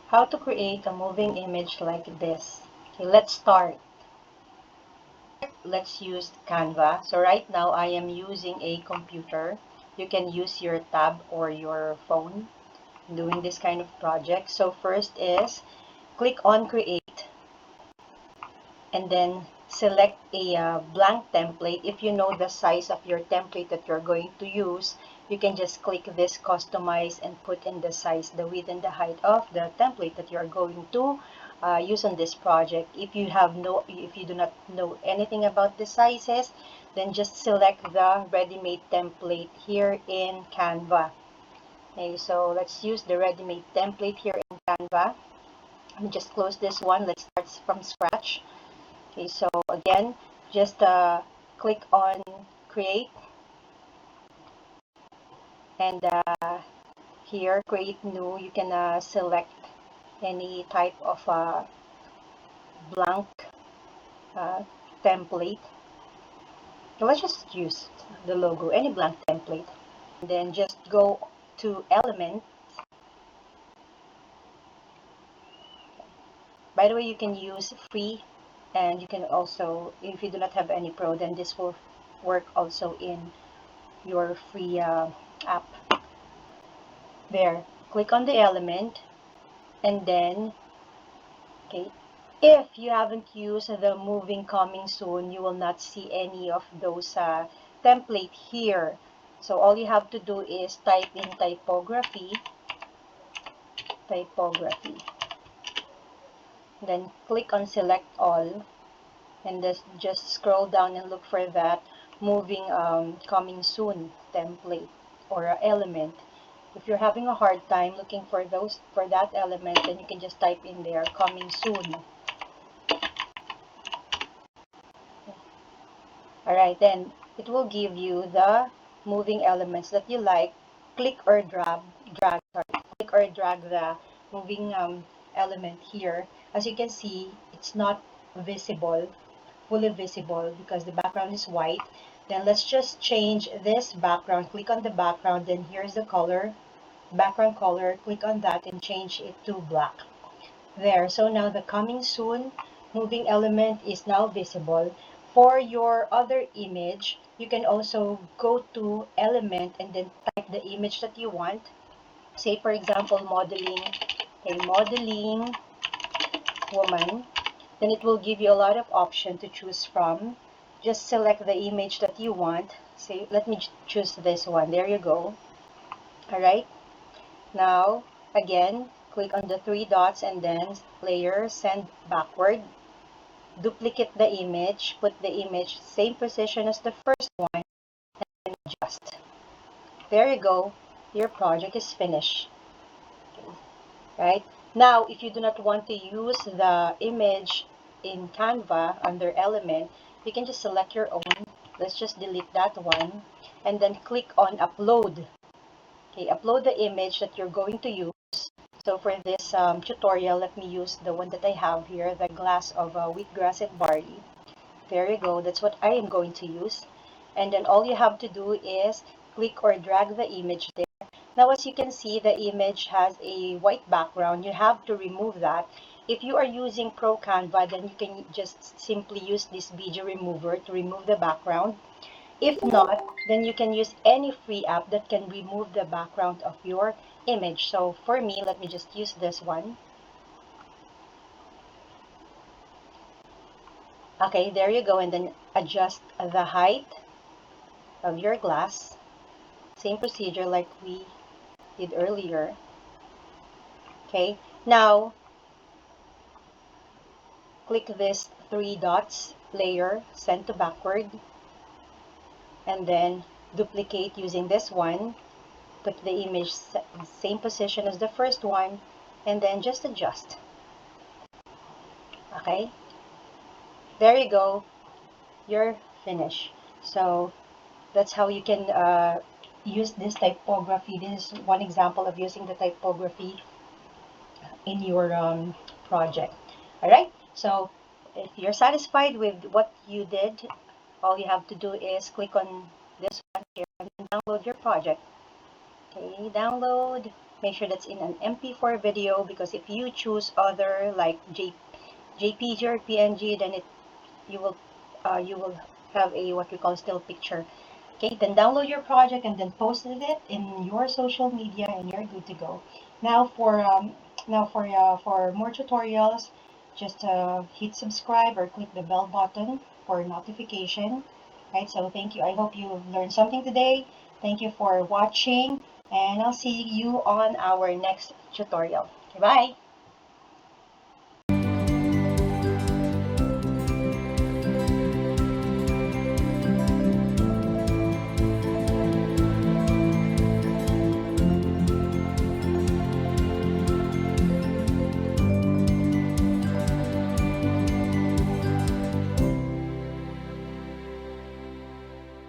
How to create a moving image like this. Okay, let's start. Let's use Canva. So right now I am using a computer. You can use your tab or your phone doing this kind of project. So first is click on create and then select a blank template. If you know the size of your template that you're going to use, you can just click this customize and put in the size, the width and the height of the template that you're going to use on this project. If you do not know anything about the sizes, then just select the ready-made template here in Canva. Okay, so let's use the ready-made template here in Canva. Let me just close this one. Let's start from scratch. Okay, so again, just click on create and here create new. You can select any type of blank uh, template. So let's just use the logo, any blank template. And then just go to element. By the way, you can use free, and you can also, if you do not have any pro, then this will work also in your free app. There, click on the element, and then, okay, if you haven't used the moving coming soon, you will not see any of those template here. So all you have to do is type in typography, then click on select all, and just scroll down and look for that moving coming soon template or element. If you're having a hard time looking for that element, then you can just type in there coming soon. Alright, then it will give you the moving elements that you like. Click or drag the moving element here. As you can see, it's not visible, fully visible, because the background is white. Then let's just change this background. Click on the background, then here's the color, background color. Click on that and change it to black. There, so now the coming soon moving element is now visible. For your other image, you can also go to element and then type the image that you want. Say for example, modeling, a modeling woman. Then it will give you a lot of options to choose from. Just select the image that you want. Say, let me choose this one. There you go. Alright. Now, again, click on the three dots and then layer, send backward. Duplicate the image, put the image same position as the first one, and adjust. There you go. Your project is finished. Right? Now, if you do not want to use the image in Canva under element, you can just select your own. Let's just delete that one and then click on upload. Okay, upload the image that you're going to use. So for this tutorial, let me use the one that I have here, the glass of wheatgrass and barley. There you go. That's what I am going to use. And then all you have to do is click or drag the image there. Now, as you can see, the image has a white background. You have to remove that. If you are using Pro Canva, then you can just simply use this video remover to remove the background. If not, then you can use any free app that can remove the background of your image. So for me, let me just use this one. Okay, there you go. And then adjust the height of your glass. Same procedure like we did earlier. Okay, now click this three dots, layer, send to backward, and then duplicate using this one. Put the image same position as the first one, and then just adjust. Okay, there you go. You're finished. So that's how you can use this typography. This is one example of using the typography in your project. All right, so if you're satisfied with what you did, all you have to do is click on this one here and download your project. Okay, download. make sure that's in an MP4 video, because if you choose other like JPG or PNG, then you will have a what we call still picture. Okay, then download your project and then post it in your social media, and you're good to go. Now for more tutorials, just hit subscribe or click the bell button for notification. Right, so thank you. I hope you learned something today. Thank you for watching, and I'll see you on our next tutorial. Okay, bye.